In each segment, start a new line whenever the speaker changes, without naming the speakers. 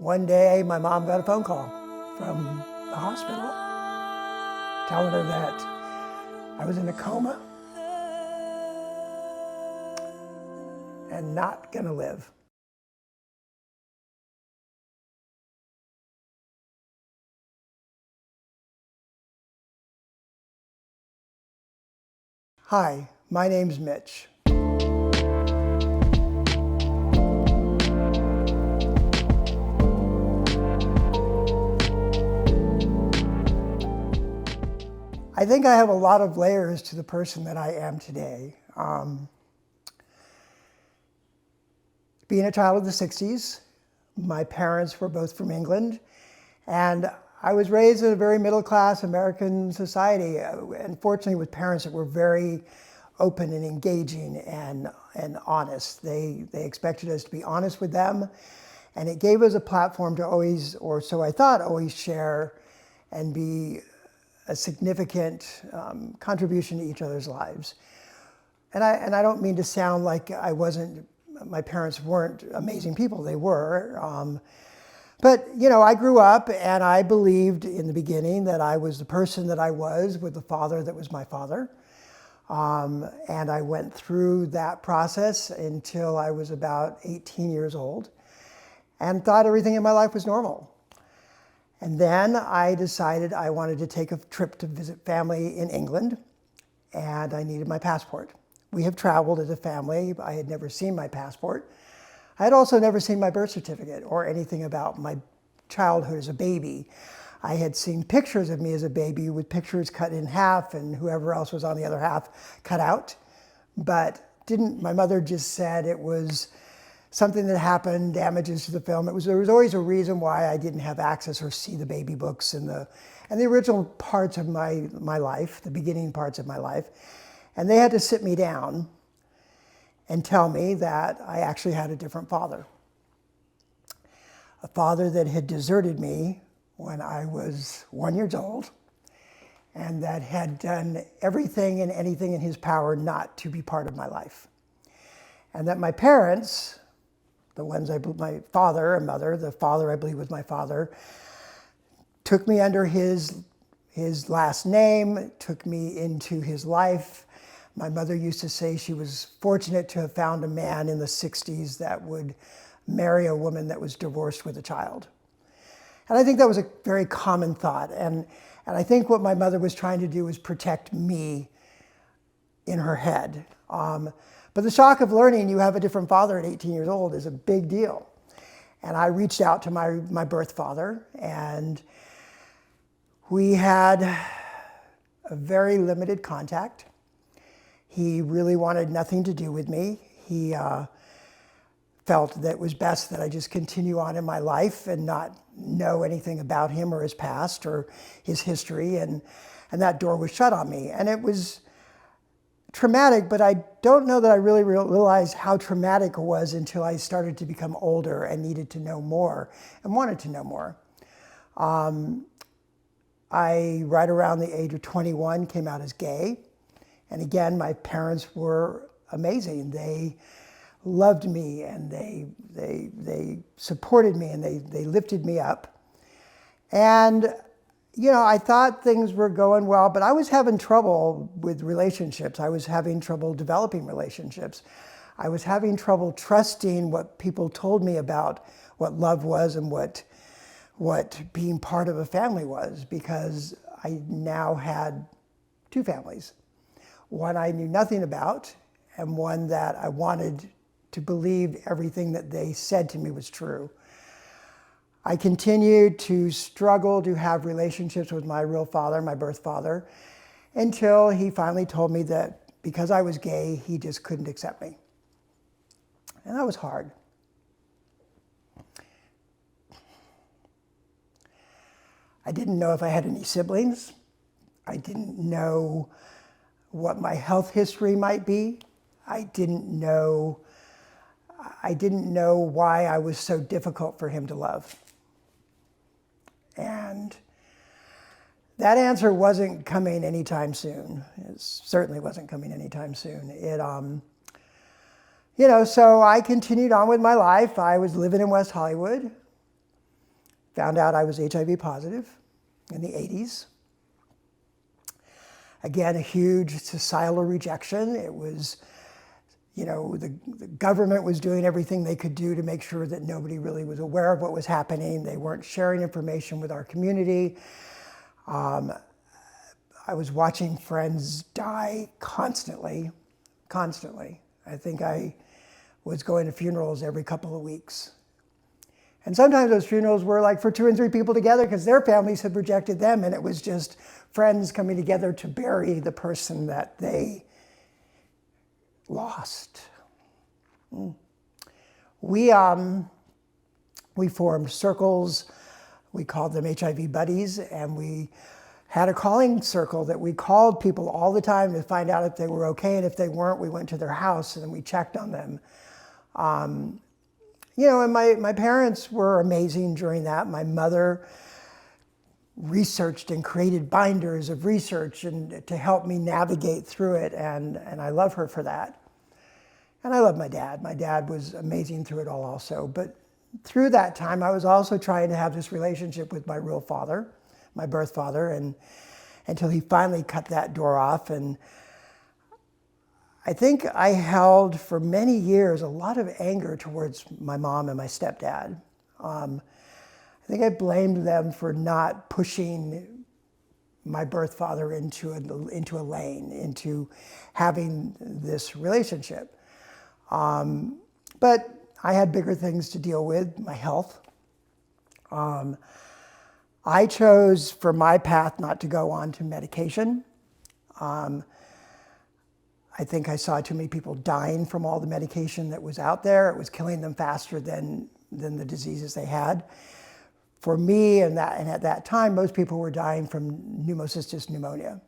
One day, my mom got a phone call from the hospital telling her that I was in a coma and not gonna live. Hi, my name's Mitch. I think I have a lot of layers to the person that I am today. Being a child of the 60s, my parents were both from England, and I was raised in a very middle-class American society, and fortunately with parents that were very open and engaging and honest. They expected us to be honest with them, and it gave us a platform to always, or so I thought, always share and be a significant contribution to each other's lives. And I don't mean to sound like my parents weren't amazing people, they were. But you know, I grew up and I believed in the beginning that I was the person that I was with the father that was my father. And I went through that process until I was about 18 years old and thought everything in my life was normal. And then I decided I wanted to take a trip to visit family in England, and I needed my passport. We have traveled as a family. I had never seen my passport. I had also never seen my birth certificate or anything about my childhood as a baby. I had seen pictures of me as a baby with pictures cut in half and whoever else was on the other half cut out, but my mother just said it was something that happened, damages to the film. There was always a reason why I didn't have access or see the baby books and the original parts of my life, the beginning parts of my life. And they had to sit me down and tell me that I actually had a different father. A father that had deserted me when I was 1 year old and that had done everything and anything in his power not to be part of my life. And that my parents, the ones my father and mother, the father I believe was my father, took me under his last name, took me into his life. My mother used to say she was fortunate to have found a man in the 60s that would marry a woman that was divorced with a child. And I think that was a very common thought. And I think what my mother was trying to do was protect me in her head. But the shock of learning you have a different father at 18 years old is a big deal. And I reached out to my birth father, and we had a very limited contact. He really wanted nothing to do with me. He felt that it was best that I just continue on in my life and not know anything about him or his past or his history, and that door was shut on me. And it was traumatic, but I don't know that I really realized how traumatic it was until I started to become older and needed to know more and wanted to know more. I, right around the age of 21, came out as gay. And again, my parents were amazing. They loved me and they supported me and they lifted me up. And you know, I thought things were going well, but I was having trouble with relationships. I was having trouble developing relationships. I was having trouble trusting what people told me about what love was and what being part of a family was, because I now had two families. One I knew nothing about, and one that I wanted to believe everything that they said to me was true. I continued to struggle to have relationships with my real father, my birth father, until he finally told me that because I was gay, he just couldn't accept me. And that was hard. I didn't know if I had any siblings. I didn't know what my health history might be. I didn't know why I was so difficult for him to love. And that answer wasn't coming anytime soon. It certainly wasn't coming anytime soon. You know, so I continued on with my life. I was living in West Hollywood. found out I was HIV positive in the 80s. Again, a huge societal rejection. It was, the government was doing everything they could do to make sure that nobody really was aware of what was happening. They weren't sharing information with our community. I was watching friends die constantly. I think I was going to funerals every couple of weeks. And sometimes those funerals were like for 2 and 3 people together because their families had rejected them, and it was just friends coming together to bury the person that they lost. We formed circles. We called them HIV buddies, and we had a calling circle that we called people all the time to find out if they were okay, and if they weren't, we went to their house and we checked on them. And my parents were amazing during that. My mother researched and created binders of research and to help me navigate through it, and I love her for that. And I love my dad. My dad was amazing through it all also. But through that time, I was also trying to have this relationship with my real father, my birth father, and until he finally cut that door off. And I think I held for many years a lot of anger towards my mom and my stepdad. I think I blamed them for not pushing my birth father into a lane, into having this relationship. But I had bigger things to deal with, my health. I chose for my path not to go on to medication. I think I saw too many people dying from all the medication that was out there. It was killing them faster than the diseases they had. For me, and at that time, most people were dying from pneumocystis pneumonia.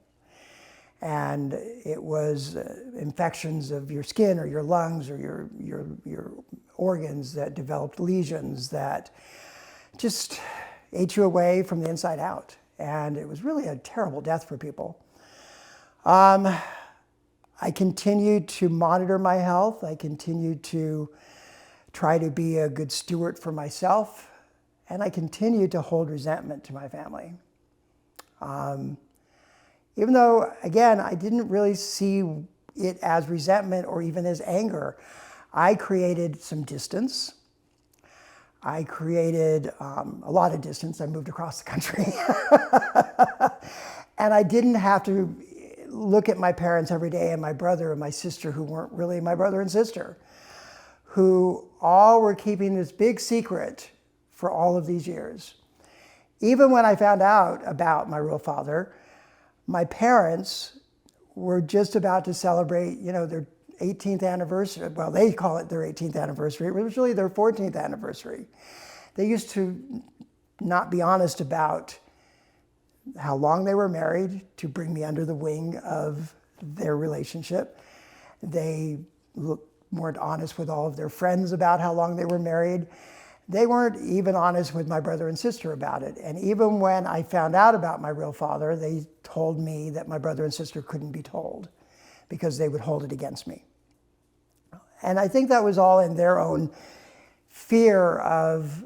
And it was infections of your skin or your lungs or your organs that developed lesions that just ate you away from the inside out. And it was really a terrible death for people. I continued to monitor my health. I continued to try to be a good steward for myself. And I continued to hold resentment to my family. Even though, again, I didn't really see it as resentment or even as anger. I created some distance. I created a lot of distance. I moved across the country. And I didn't have to look at my parents every day and my brother and my sister, who weren't really my brother and sister, who all were keeping this big secret for all of these years. Even when I found out about my real father, my parents were just about to celebrate, their 18th anniversary. Well, they call it their 18th anniversary. It was really their 14th anniversary. They used to not be honest about how long they were married to bring me under the wing of their relationship. They weren't honest with all of their friends about how long they were married. They weren't even honest with my brother and sister about it. And even when I found out about my real father, they told me that my brother and sister couldn't be told because they would hold it against me. And I think that was all in their own fear of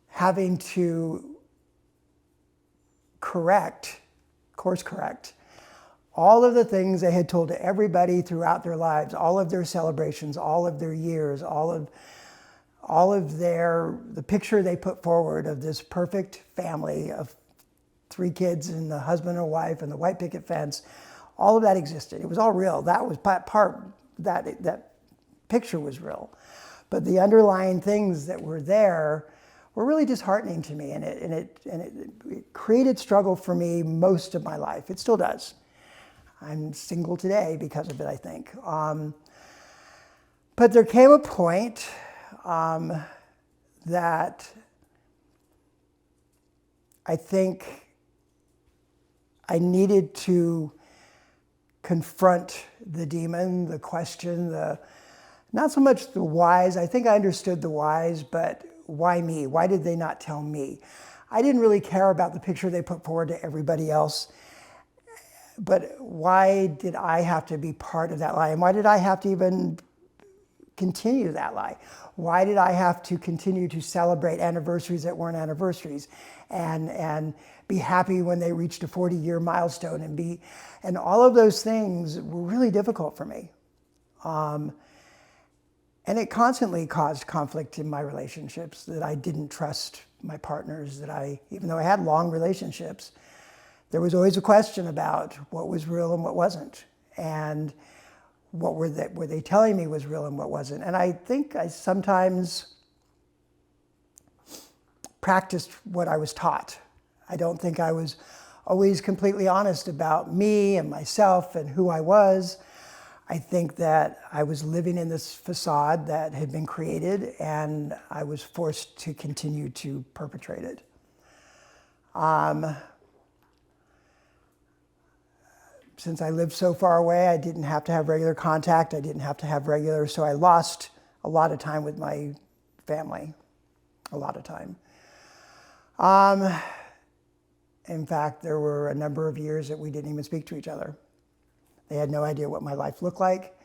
having to course correct all of the things they had told to everybody throughout their lives, all of their celebrations, all of their years, all of the picture they put forward of this perfect family of 3 kids and the husband and wife and the white picket fence. All of that existed. It was all real. That was that picture was real. But the underlying things that were there were really disheartening to me, and it created struggle for me most of my life. It still does. I'm single today because of it, I think. But there came a point that I think I needed to confront the demon, the question, not so much the whys. I think I understood the whys, but why me? Why did they not tell me? I didn't really care about the picture they put forward to everybody else. But why did I have to be part of that lie? And why did I have to even continue that lie? Why did I have to continue to celebrate anniversaries that weren't anniversaries, and be happy when they reached a 40-year milestone, and all of those things were really difficult for me. And it constantly caused conflict in my relationships, that I didn't trust my partners, even though I had long relationships, there was always a question about what was real and what wasn't, and what were they telling me was real and what wasn't. And I think I sometimes practiced what I was taught. I don't think I was always completely honest about me and myself and who I was. I think that I was living in this facade that had been created, and I was forced to continue to perpetrate it. Since I lived so far away, I didn't have to have regular contact. I didn't have to have regular, so I lost a lot of time with my family, a lot of time. In fact, there were a number of years that we didn't even speak to each other. They had no idea what my life looked like.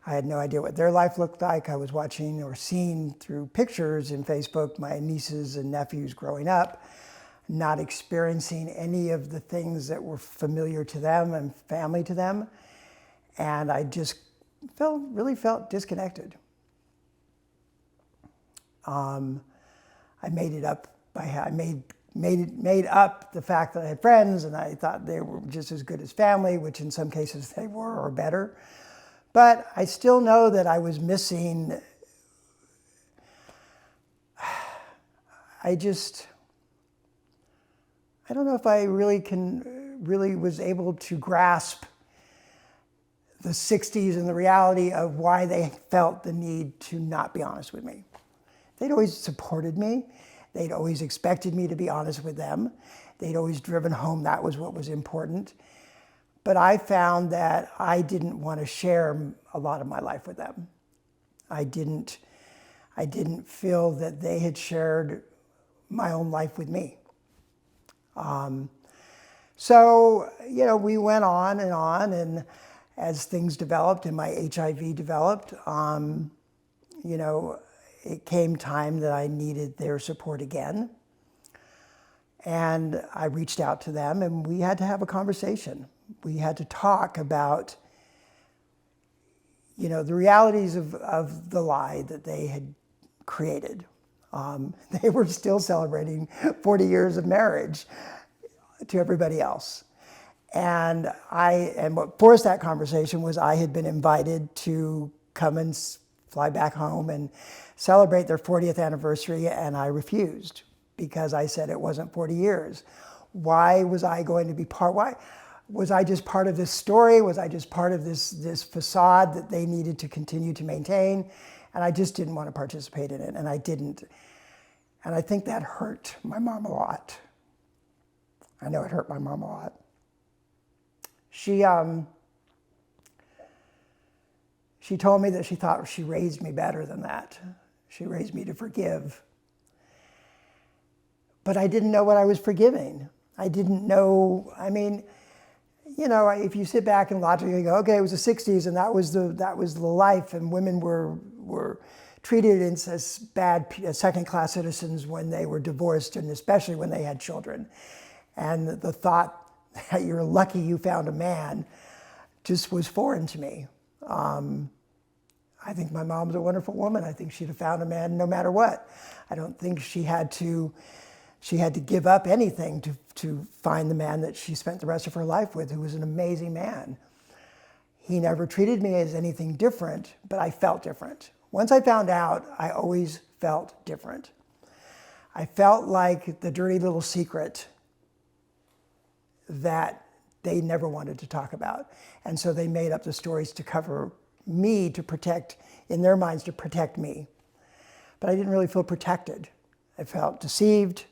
I had no idea what their life looked like. I was watching or seeing through pictures in Facebook my nieces and nephews growing up, not experiencing any of the things that were familiar to them and family to them. And I just really felt disconnected. I made it up made up the fact that I had friends, and I thought they were just as good as family, which in some cases they were, or better. But I still know that I was missing. I don't know if I really was able to grasp the 60s and the reality of why they felt the need to not be honest with me. They'd always supported me. They'd always expected me to be honest with them. They'd always driven home that was what was important. But I found that I didn't want to share a lot of my life with them. I didn't feel that they had shared my own life with me. So, we went on, and as things developed and my HIV developed, it came time that I needed their support again. And I reached out to them, and we had to have a conversation. We had to talk about, the realities of the lie that they had created. They were still celebrating 40 years of marriage to everybody else. And what forced that conversation was I had been invited to come and fly back home and celebrate their 40th anniversary, and I refused because I said it wasn't 40 years. Why was I going to be why was I just part of this story? Was I just part of this facade that they needed to continue to maintain? And I just didn't want to participate in it, and I didn't. And I think that hurt my mom a lot. I know it hurt my mom a lot. She told me that she thought she raised me better than that. She raised me to forgive. But I didn't know what I was forgiving. I didn't know, if you sit back and logically go, okay, it was the 60s and that was the life, and women were treated as bad second-class citizens when they were divorced, and especially when they had children. And the thought that you're lucky you found a man just was foreign to me. I think my mom's a wonderful woman. I think she'd have found a man no matter what. I don't think she had to give up anything to find the man that she spent the rest of her life with, who was an amazing man. He never treated me as anything different, but I felt different. Once I found out, I always felt different. I felt like the dirty little secret that they never wanted to talk about. And so they made up the stories to cover me, to protect, in their minds, to protect me. But I didn't really feel protected. I felt deceived.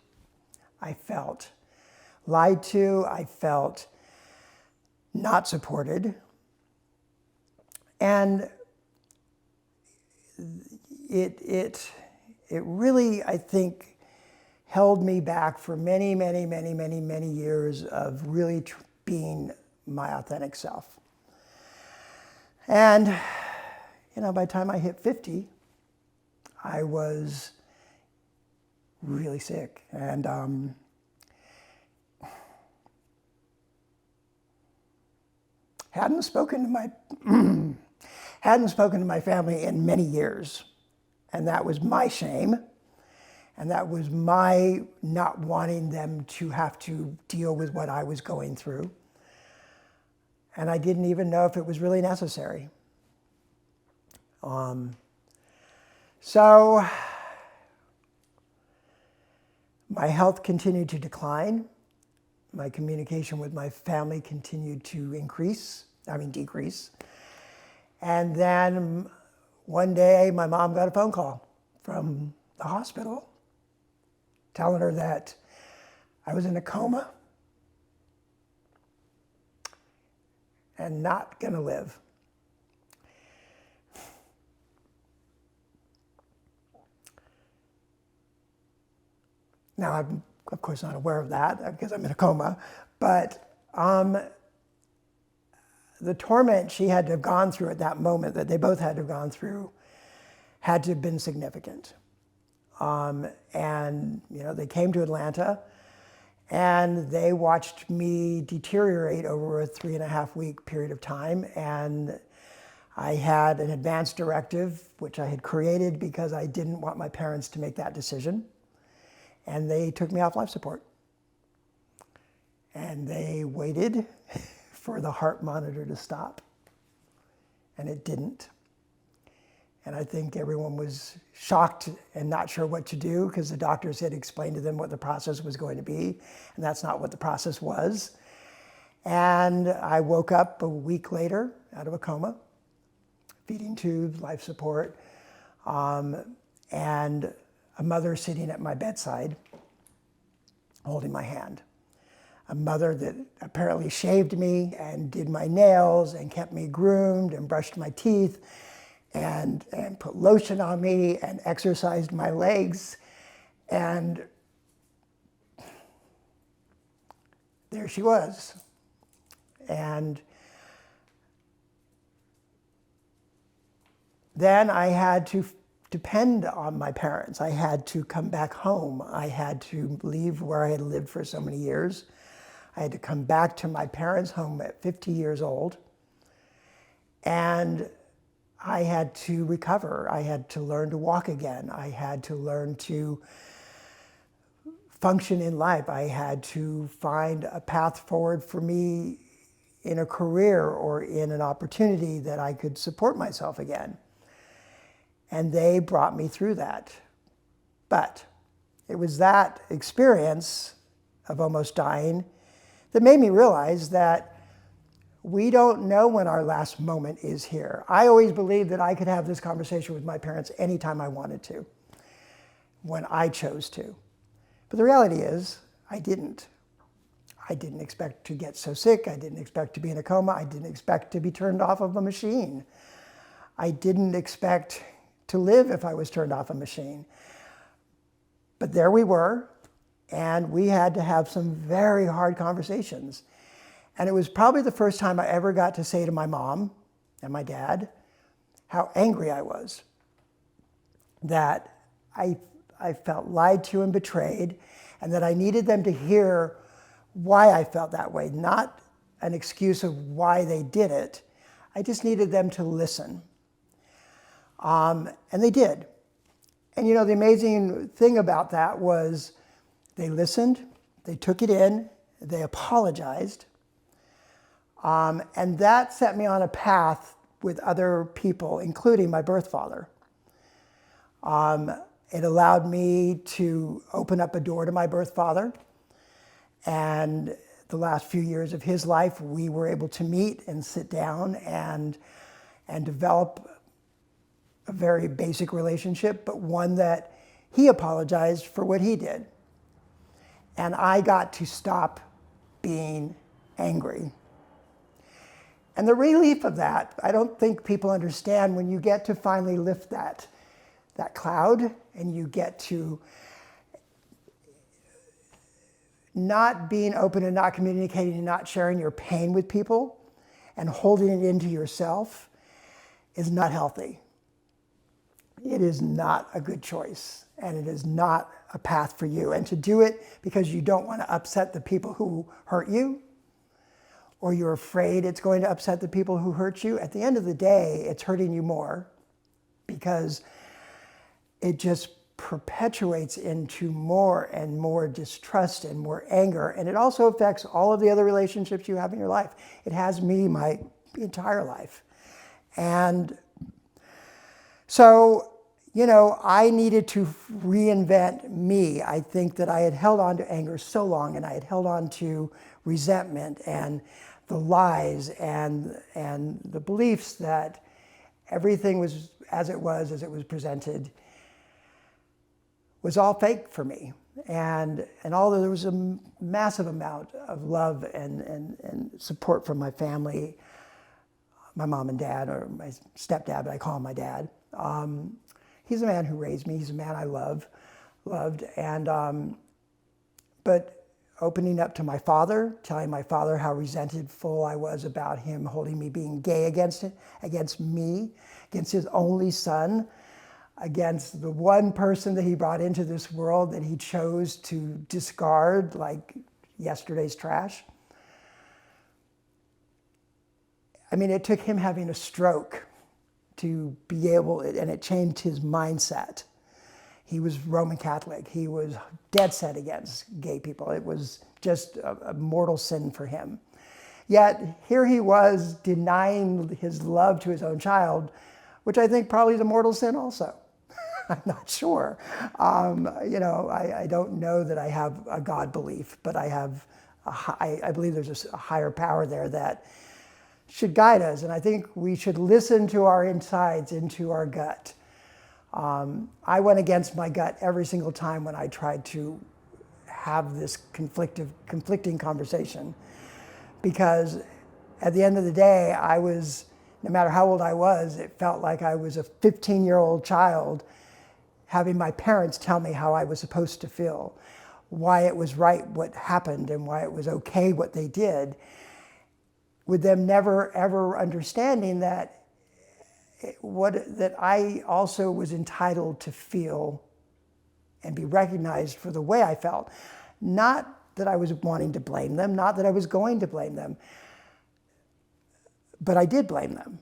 I felt lied to. I felt not supported. And it really, I think, held me back for many, many, many, many, many years of really being my authentic self. And, by the time I hit 50, I was really sick. And hadn't spoken to my family in many years. And that was my shame. And that was my not wanting them to have to deal with what I was going through. And I didn't even know if it was really necessary. So my health continued to decline. My communication with my family continued to decrease. And then one day my mom got a phone call from the hospital telling her that I was in a coma and not gonna live. Now, I'm of course not aware of that because I'm in a coma, but the torment she had to have gone through at that moment, that they both had to have gone through, had to have been significant. And they came to Atlanta and they watched me deteriorate over a 3.5-week period of time. And I had an advance directive, which I had created because I didn't want my parents to make that decision. And they took me off life support. And they waited for the heart monitor to stop. And it didn't. And I think everyone was shocked and not sure what to do because the doctors had explained to them what the process was going to be, and that's not what the process was. And I woke up a week later out of a coma, feeding tubes, life support, and a mother sitting at my bedside holding my hand. A mother that apparently shaved me and did my nails and kept me groomed and brushed my teeth and put lotion on me and exercised my legs. And there she was. And then I had to depend on my parents. I had to come back home. I had to leave where I had lived for so many years. I had to come back to my parents' home at 50 years old. And I had to recover. I had to learn to walk again. I had to learn to function in life. I had to find a path forward for me in a career or in an opportunity that I could support myself again. And they brought me through that. But it was that experience of almost dying that made me realize that we don't know when our last moment is here. I always believed that I could have this conversation with my parents anytime I wanted to, when I chose to. But the reality is, I didn't. I didn't expect to get so sick. I didn't expect to be in a coma. I didn't expect to be turned off of a machine. I didn't expect to live if I was turned off a machine. But there we were, and we had to have some very hard conversations. And it was probably the first time I ever got to say to my mom and my dad how angry I was. That I felt lied to and betrayed, and that I needed them to hear why I felt that way, not an excuse of why they did it. I just needed them to listen. And they did. And the amazing thing about that was they listened, they took it in, they apologized. And that set me on a path with other people, including my birth father. It allowed me to open up a door to my birth father. And the last few years of his life, we were able to meet and sit down and develop a very basic relationship, but one that he apologized for what he did. And I got to stop being angry. And the relief of that, I don't think people understand when you get to finally lift that cloud and you get to not being open and not communicating and not sharing your pain with people and holding it into yourself is not healthy. it is not a good choice, and it is not a path for you. And to do it because you don't want to upset the people who hurt you, or you're afraid it's going to upset the people who hurt you, at the end of the day, it's hurting you more, because it just perpetuates into more and more distrust and more anger. And it also affects all of the other relationships you have in your life. It has me my entire life. And so, you know, I needed to reinvent me. I think that I had held on to anger so long, and I had held on to resentment and the lies and the beliefs that everything was as it was presented, was all fake for me. And although there was a massive amount of love and support from my family, my mom and dad, or my stepdad, but I call him my dad. He's a man who raised me. He's a man I loved. And, but opening up to my father, telling my father how resentful I was about him holding me being gay against me, against his only son, against the one person that he brought into this world that he chose to discard like yesterday's trash. I mean, it took him having a stroke to be able, and it changed his mindset. He was Roman Catholic. He was dead set against gay people. It was just a mortal sin for him. Yet here he was denying his love to his own child, which I think probably is a mortal sin also. I'm not sure. You know, I don't know that I have a God belief, but I believe there's a higher power there that should guide us. And I think we should listen to our insides, into our gut. I went against my gut every single time when I tried to have this conflicting conversation, because at the end of the day, no matter how old I was, it felt like I was a 15-year-old child having my parents tell me how I was supposed to feel, why it was right what happened and why it was okay what they did, with them never ever understanding that I also was entitled to feel and be recognized for the way I felt. Not that I was wanting to blame them, not that I was going to blame them, but I did blame them.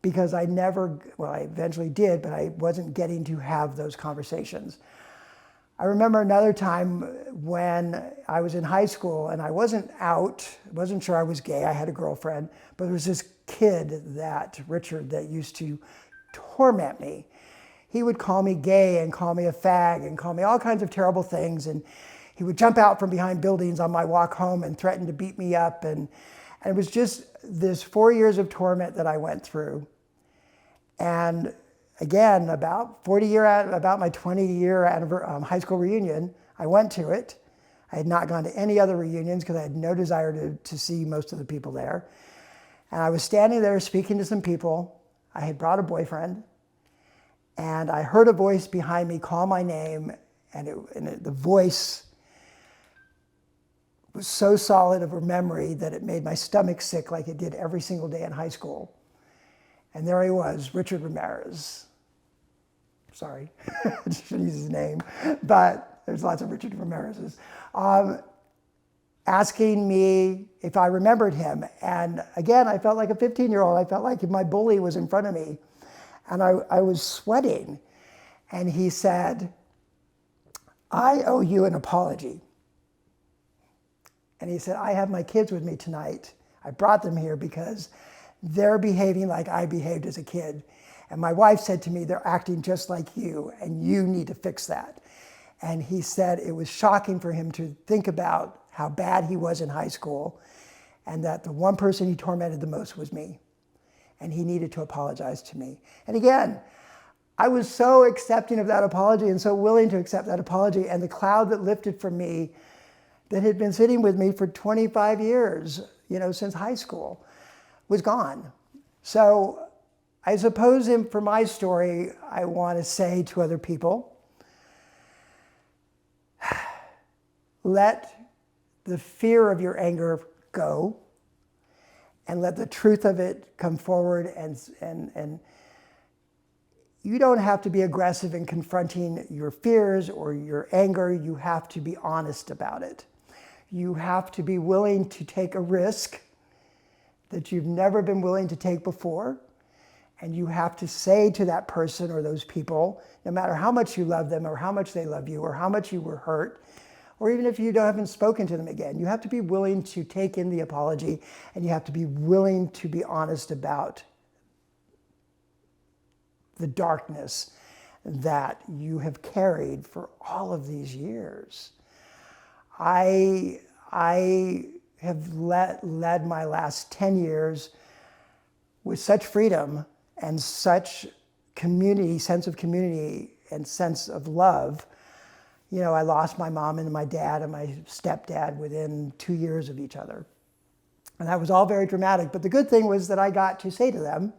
Because I eventually did, but I wasn't getting to have those conversations. I remember another time when I was in high school and I wasn't sure I was gay. I had a girlfriend, but there was this kid, Richard, that used to torment me. He would call me gay and call me a fag and call me all kinds of terrible things. And he would jump out from behind buildings on my walk home and threaten to beat me up. And it was just this 4 years of torment that I went through. And again, about my 20-year high school reunion, I went to it. I had not gone to any other reunions because I had no desire to see most of the people there. And I was standing there speaking to some people. I had brought a boyfriend, and I heard a voice behind me call my name, and the voice was so solid of a memory that it made my stomach sick like it did every single day in high school. And there he was, Richard Ramirez. Sorry, I shouldn't use his name, but there's lots of Richard Ramirez's. Asking me if I remembered him. And again, I felt like a 15-year-old. I felt like my bully was in front of me. And I was sweating. And he said, "I owe you an apology." And he said, "I have my kids with me tonight. I brought them here because they're behaving like I behaved as a kid. And my wife said to me, they're acting just like you, and you need to fix that." And he said it was shocking for him to think about how bad he was in high school, and that the one person he tormented the most was me. And he needed to apologize to me. And again, I was so accepting of that apology and so willing to accept that apology, and the cloud that lifted from me that had been sitting with me for 25 years, since high school, was gone. So I suppose for my story, I want to say to other people, let the fear of your anger go, and let the truth of it come forward, and you don't have to be aggressive in confronting your fears or your anger. You have to be honest about it. You have to be willing to take a risk that you've never been willing to take before. And you have to say to that person or those people, no matter how much you love them or how much they love you or how much you were hurt, or even if you haven't spoken to them again, you have to be willing to take in the apology, and you have to be willing to be honest about the darkness that you have carried for all of these years. I have led my last 10 years with such freedom and such community, sense of community and sense of love. You know, I lost my mom and my dad and my stepdad within 2 years of each other. And that was all very dramatic. But the good thing was that I got to say to them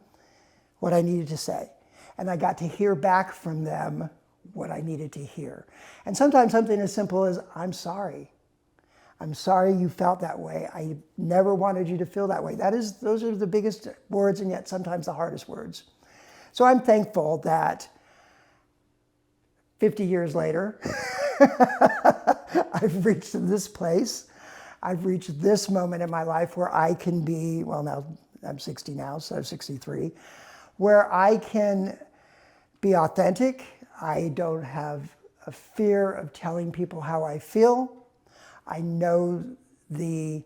what I needed to say. And I got to hear back from them what I needed to hear. And sometimes something as simple as, I'm sorry. I'm sorry you felt that way. I never wanted you to feel that way. Those are the biggest words and yet sometimes the hardest words. So I'm thankful that 50 years later, I've reached this place. I've reached this moment in my life where I can be, well, now I'm 60 now, so I'm 63, where I can be authentic. I don't have a fear of telling people how I feel. I know the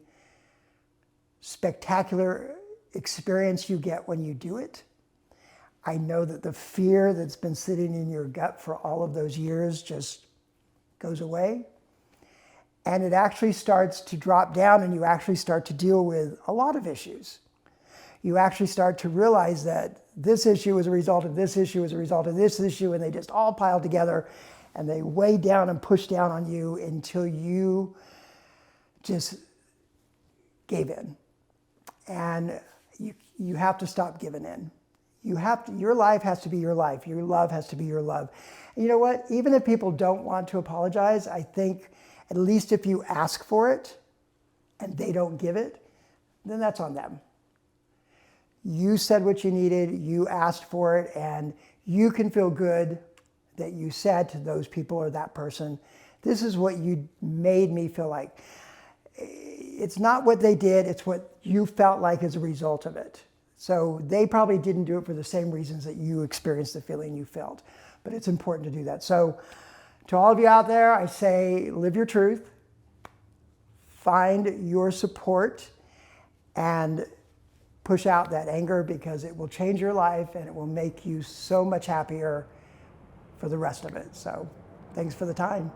spectacular experience you get when you do it. I know that the fear that's been sitting in your gut for all of those years just goes away. And it actually starts to drop down, and you actually start to deal with a lot of issues. You actually start to realize that this issue is a result of this issue, is a result of this issue, and they just all pile together and they weigh down and push down on you until you just gave in. And you have to stop giving in. Your life has to be your life. Your love has to be your love. And you know what? Even if people don't want to apologize, I think at least if you ask for it and they don't give it, then that's on them. You said what you needed, you asked for it, and you can feel good that you said to those people or that person, this is what you made me feel like. It's not what they did, it's what you felt like as a result of it. So they probably didn't do it for the same reasons that you experienced the feeling you felt. But it's important to do that. So to all of you out there, I say, live your truth, find your support, and push out that anger, because it will change your life and it will make you so much happier for the rest of it. So thanks for the time.